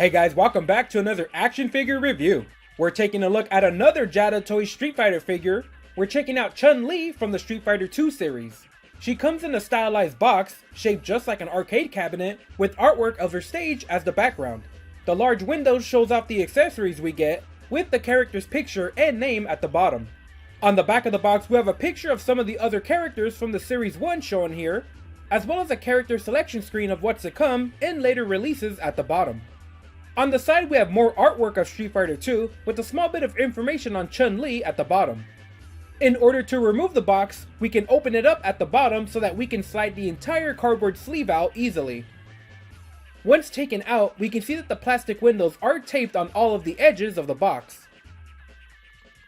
Hey guys, welcome back to another action figure review. We're taking a look at another Jadatoy Street Fighter figure. We're checking out Chun-li from the Street Fighter 2 series. She comes in a stylized box, shaped just like an arcade cabinet, with artwork of her stage as the background. The large window shows off the accessories we get, with the character's picture and name at the bottom. On the back of the box we have a picture of some of the other characters from the Series 1 shown here, as well as a character selection screen of what's to come in later releases at the bottom. On the side we have more artwork of Street Fighter 2 with a small bit of information on Chun-li at the bottom. In order to remove the box, we can open it up at the bottom so that we can slide the entire cardboard sleeve out easily. Once taken out, we can see that the plastic windows are taped on all of the edges of the box.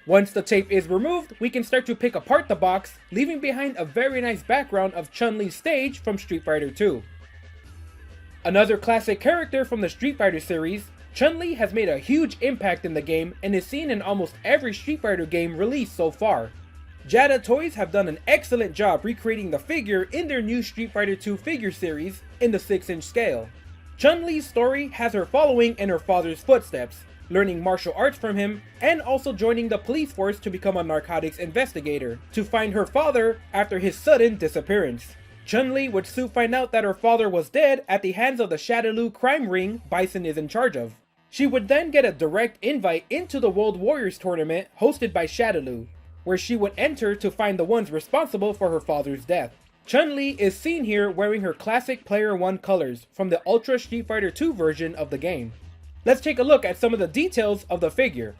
Once the tape is removed, we can start to pick apart the box, leaving behind a very nice background of Chun-li's stage from Street Fighter 2. Another classic character from the Street Fighter series, Chun-li has made a huge impact in the game and is seen in almost every Street Fighter game released so far. Jadatoys have done an excellent job recreating the figure in their new Street Fighter 2 figure series in the 6-inch scale. Chun-li's story has her following in her father's footsteps, learning martial arts from him, and also joining the police force to become a narcotics investigator, to find her father after his sudden disappearance. Chun-li would soon find out that her father was dead at the hands of the Shadaloo crime ring Bison is in charge of. She would then get a direct invite into the World Warriors tournament hosted by Shadaloo, where she would enter to find the ones responsible for her father's death. Chun-li is seen here wearing her classic Player 1 colors from the Ultra Street Fighter 2 version of the game. Let's take a look at some of the details of the figure.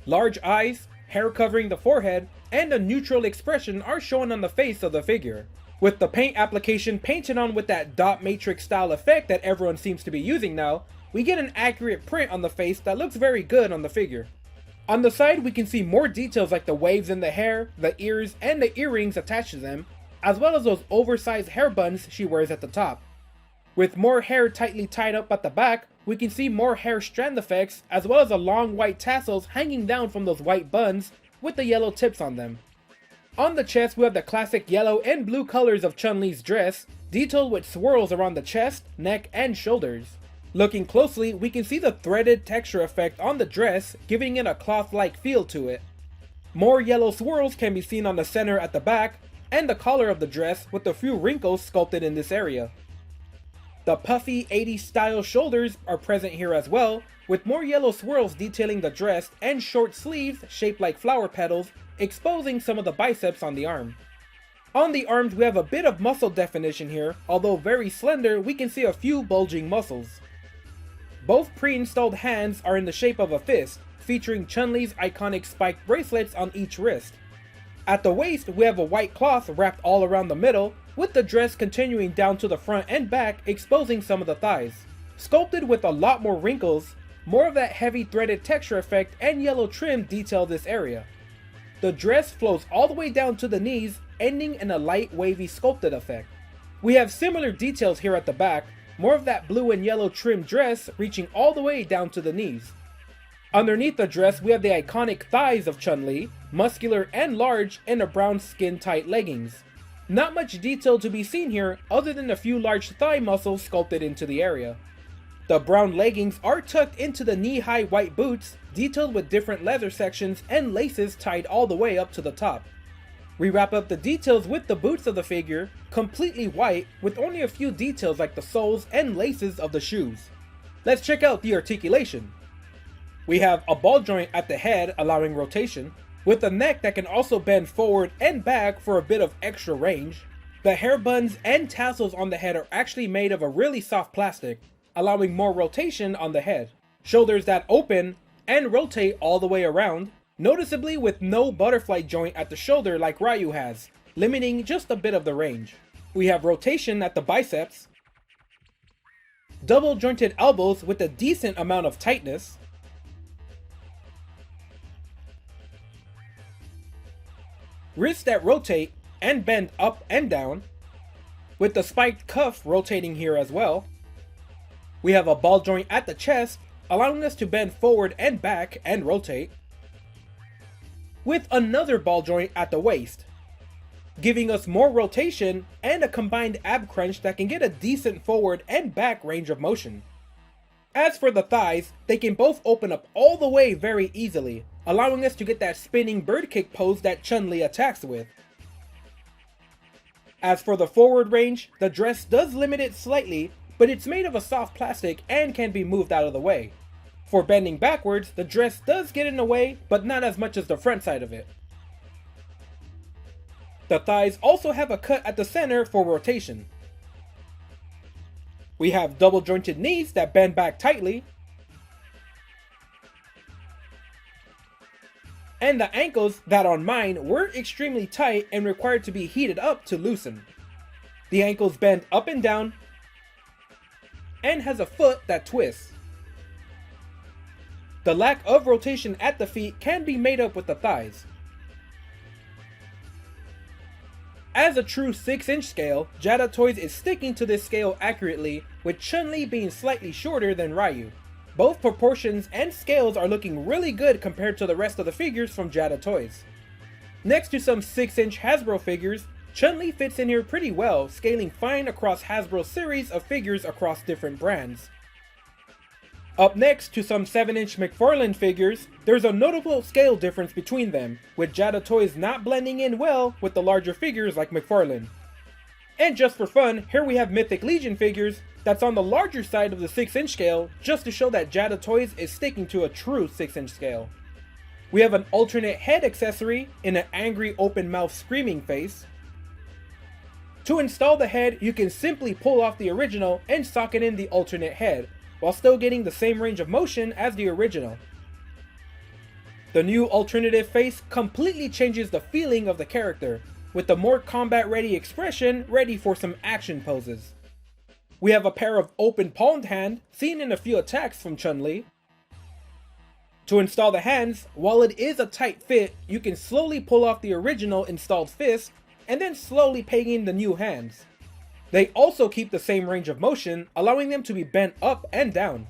Large eyes, hair covering the forehead, and a neutral expression are shown on the face of the figure. With the paint application painted on with that dot matrix style effect that everyone seems to be using now, we get an accurate print on the face that looks very good on the figure. On the side we can see more details like the waves in the hair, the ears, and the earrings attached to them, as well as those oversized hair buns she wears at the top. With more hair tightly tied up at the back, we can see more hair strand effects as well as the long white tassels hanging down from those white buns with the yellow tips on them. On the chest we have the classic yellow and blue colors of Chun-li's dress, detailed with swirls around the chest, neck, and shoulders. Looking closely, we can see the threaded texture effect on the dress, giving it a cloth-like feel to it. More yellow swirls can be seen on the center at the back, and the collar of the dress with a few wrinkles sculpted in this area. The puffy 80s style shoulders are present here as well, with more yellow swirls detailing the dress and short sleeves shaped like flower petals, exposing some of the biceps on the arm. On the arms we have a bit of muscle definition here, although very slender we can see a few bulging muscles. Both pre-installed hands are in the shape of a fist, featuring Chun-li's iconic spiked bracelets on each wrist. At the waist we have a white cloth wrapped all around the middle, with the dress continuing down to the front and back exposing some of the thighs. Sculpted with a lot more wrinkles, more of that heavy threaded texture effect and yellow trim detail this area. The dress flows all the way down to the knees, ending in a light wavy sculpted effect. We have similar details here at the back, more of that blue and yellow trim dress reaching all the way down to the knees. Underneath the dress we have the iconic thighs of Chun-li, muscular and large in a brown skin tight leggings. Not much detail to be seen here other than a few large thigh muscles sculpted into the area. The brown leggings are tucked into the knee-high white boots, detailed with different leather sections and laces tied all the way up to the top. We wrap up the details with the boots of the figure, completely white, with only a few details like the soles and laces of the shoes. Let's check out the articulation. We have a ball joint at the head allowing rotation, with a neck that can also bend forward and back for a bit of extra range. The hair buns and tassels on the head are actually made of a really soft plastic, allowing more rotation on the head. Shoulders that open and rotate all the way around, noticeably with no butterfly joint at the shoulder like Ryu has, limiting just a bit of the range. We have rotation at the biceps, double jointed elbows with a decent amount of tightness, wrists that rotate and bend up and down, with the spiked cuff rotating here as well. We have a ball joint at the chest, allowing us to bend forward and back and rotate, with another ball joint at the waist, giving us more rotation and a combined ab crunch that can get a decent forward and back range of motion. As for the thighs, they can both open up all the way very easily, allowing us to get that spinning bird kick pose that Chun-Li attacks with. As for the forward range, the dress does limit it slightly, but it's made of a soft plastic and can be moved out of the way. For bending backwards, the dress does get in the way, but not as much as the front side of it. The thighs also have a cut at the center for rotation. We have double jointed knees that bend back tightly, and the ankles that on mine were extremely tight and required to be heated up to loosen. The ankles bend up and down, and has a foot that twists. The lack of rotation at the feet can be made up with the thighs. As a true 6-inch scale, Jadatoy is sticking to this scale accurately, with Chun-Li being slightly shorter than Ryu. Both proportions and scales are looking really good compared to the rest of the figures from Jadatoy. Next to some 6-inch Hasbro figures, Chun-Li fits in here pretty well, scaling fine across Hasbro's series of figures across different brands. Up next to some 7-inch McFarlane figures, there's a notable scale difference between them, with Jadatoy not blending in well with the larger figures like McFarlane. And just for fun, here we have Mythic Legion figures that's on the larger side of the 6-inch scale, just to show that Jadatoy is sticking to a true 6-inch scale. We have an alternate head accessory in an angry open mouth screaming face. To install the head, you can simply pull off the original and socket in the alternate head, while still getting the same range of motion as the original. The new alternative face completely changes the feeling of the character, with a more combat-ready expression ready for some action poses. We have a pair of open palmed hand, seen in a few attacks from Chun-Li. To install the hands, while it is a tight fit, you can slowly pull off the original installed fist, and then slowly peg in the new hands. They also keep the same range of motion, allowing them to be bent up and down.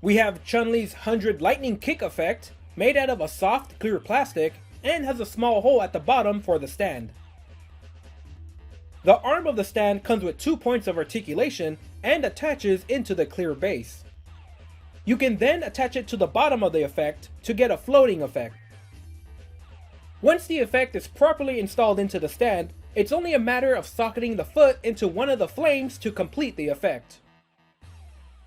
We have Chun-Li's 100 lightning kick effect, made out of a soft, clear plastic, and has a small hole at the bottom for the stand. The arm of the stand comes with 2 points of articulation and attaches into the clear base. You can then attach it to the bottom of the effect to get a floating effect. Once the effect is properly installed into the stand, it's only a matter of socketing the foot into one of the flames to complete the effect.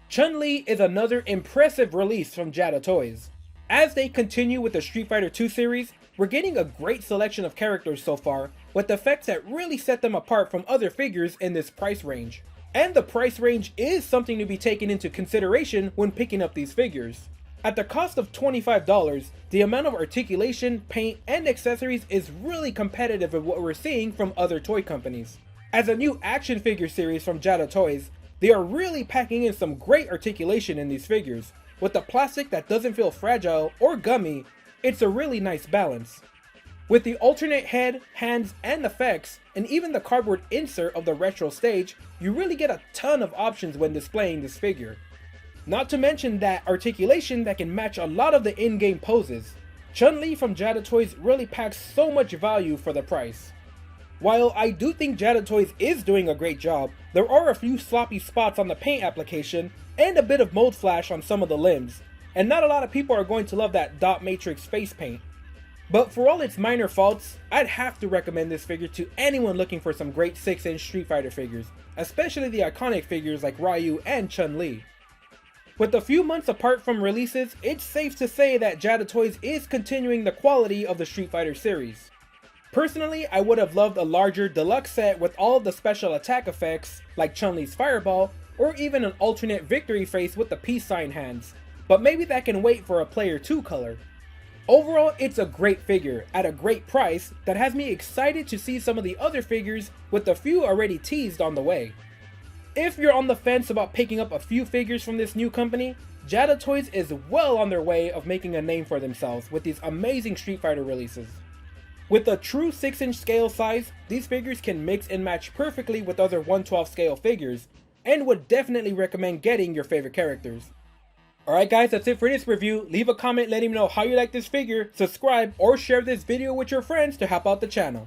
Chun-Li is another impressive release from Jadatoy. As they continue with the Street Fighter II series, we're getting a great selection of characters so far, with effects that really set them apart from other figures in this price range. And the price range is something to be taken into consideration when picking up these figures. At the cost of $25, the amount of articulation, paint, and accessories is really competitive with what we're seeing from other toy companies. As a new action figure series from Jadatoy, they are really packing in some great articulation in these figures. With the plastic that doesn't feel fragile or gummy, it's a really nice balance. With the alternate head, hands, and effects, and even the cardboard insert of the retro stage, you really get a ton of options when displaying this figure. Not to mention that articulation that can match a lot of the in-game poses. Chun-Li from Jadatoy really packs so much value for the price. While I do think Jadatoy is doing a great job, there are a few sloppy spots on the paint application and a bit of mold flash on some of the limbs, and not a lot of people are going to love that dot matrix face paint. But for all its minor faults, I'd have to recommend this figure to anyone looking for some great 6-inch Street Fighter figures, especially the iconic figures like Ryu and Chun-Li. With a few months apart from releases, it's safe to say that Jadatoy is continuing the quality of the Street Fighter series. Personally, I would have loved a larger deluxe set with all of the special attack effects, like Chun-Li's fireball, or even an alternate victory face with the peace sign hands, but maybe that can wait for a Player 2 color. Overall, it's a great figure, at a great price, that has me excited to see some of the other figures, with a few already teased on the way. If you're on the fence about picking up a few figures from this new company, Jadatoy is well on their way of making a name for themselves with these amazing Street Fighter releases. With a true 6-inch scale size, these figures can mix and match perfectly with other 1/12 scale figures, and would definitely recommend getting your favorite characters. Alright guys, that's it for this review. Leave a comment letting me know how you like this figure, subscribe, or share this video with your friends to help out the channel.